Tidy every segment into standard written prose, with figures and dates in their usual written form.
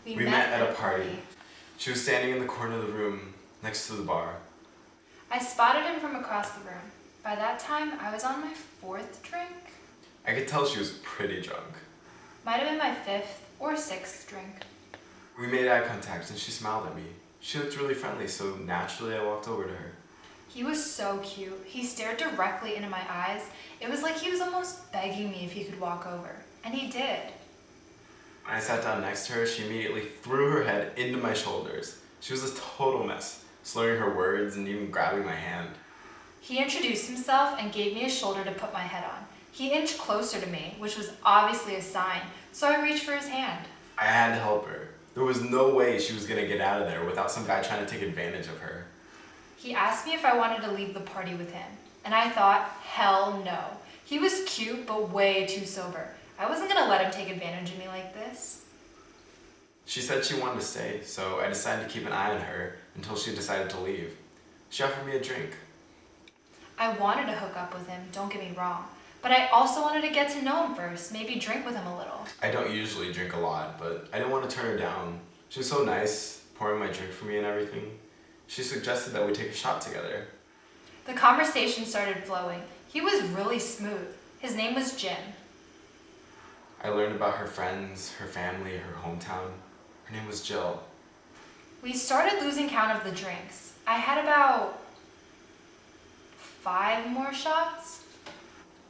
We met at a party. She was standing in the corner of the room, next to the bar. I spotted him from across the room. By that time, I was on my 4th drink. I could tell she was pretty drunk. Might have been my 5th or 6th drink. We made eye contact and she smiled at me. She looked really friendly, so naturally I walked over to her. He was so cute. He stared directly into my eyes. It was like he was almost begging me if he could walk over. And he did. When I sat down next to her, she immediately threw her head into my shoulders. She was a total mess, slurring her words and even grabbing my hand. He introduced himself and gave me a shoulder to put my head on. He inched closer to me, which was obviously a sign, so I reached for his hand. I had to help her. There was no way she was gonna get out of there without some guy trying to take advantage of her. He asked me if I wanted to leave the party with him, and I thought, hell no. He was cute, but way too sober. I wasn't gonna let him take advantage of me like this. She said she wanted to stay, so I decided to keep an eye on her until she decided to leave. She offered me a drink. I wanted to hook up with him, don't get me wrong, but I also wanted to get to know him first, maybe drink with him a little. I don't usually drink a lot, but I didn't want to turn her down. She was so nice, pouring my drink for me and everything. She suggested that we take a shot together. The conversation started flowing. He was really smooth. His name was Jim. I learned about her friends, her family, her hometown. Her name was Jill. We started losing count of the drinks. I had about 5 more shots.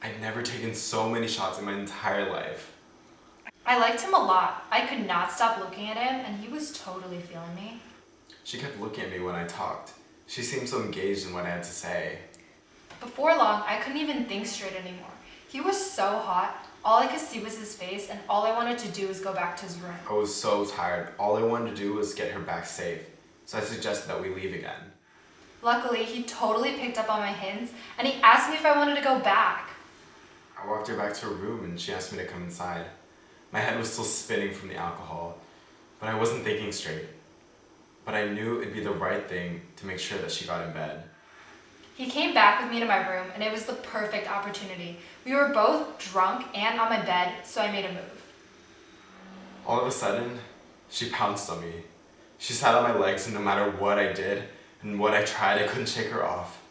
I'd never taken so many shots in my entire life. I liked him a lot. I could not stop looking at him, and he was totally feeling me. She kept looking at me when I talked. She seemed so engaged in what I had to say. Before long, I couldn't even think straight anymore. He was so hot. All I could see was his face, and all I wanted to do was go back to his room. I was so tired. All I wanted to do was get her back safe. So I suggested that we leave again. Luckily, he totally picked up on my hints, and he asked me if I wanted to go back. I walked her back to her room and she asked me to come inside. My head was still spinning from the alcohol, but I wasn't thinking straight. But I knew it'd be the right thing to make sure that she got in bed. He came back with me to my room, and it was the perfect opportunity. We were both drunk and on my bed, so I made a move. All of a sudden, she pounced on me. She sat on my legs, and no matter what I did and what I tried, I couldn't shake her off.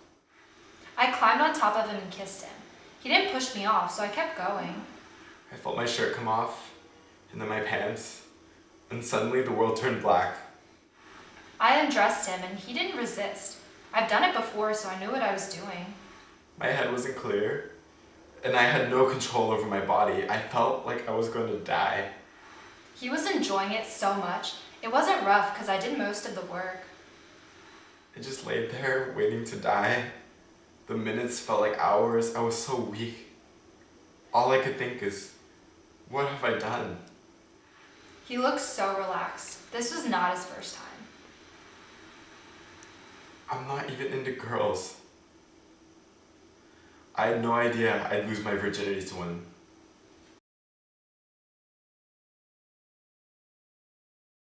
I climbed on top of him and kissed him. He didn't push me off, so I kept going. I felt my shirt come off, and then my pants, and suddenly the world turned black. I undressed him, and he didn't resist. I've done it before, so I knew what I was doing. My head wasn't clear, and I had no control over my body. I felt like I was going to die. He was enjoying it so much. It wasn't rough because I did most of the work. I just laid there, waiting to die. The minutes felt like hours. I was so weak. All I could think is, what have I done? He looked so relaxed. This was not his first time. I'm not even into girls. I had no idea I'd lose my virginity to one.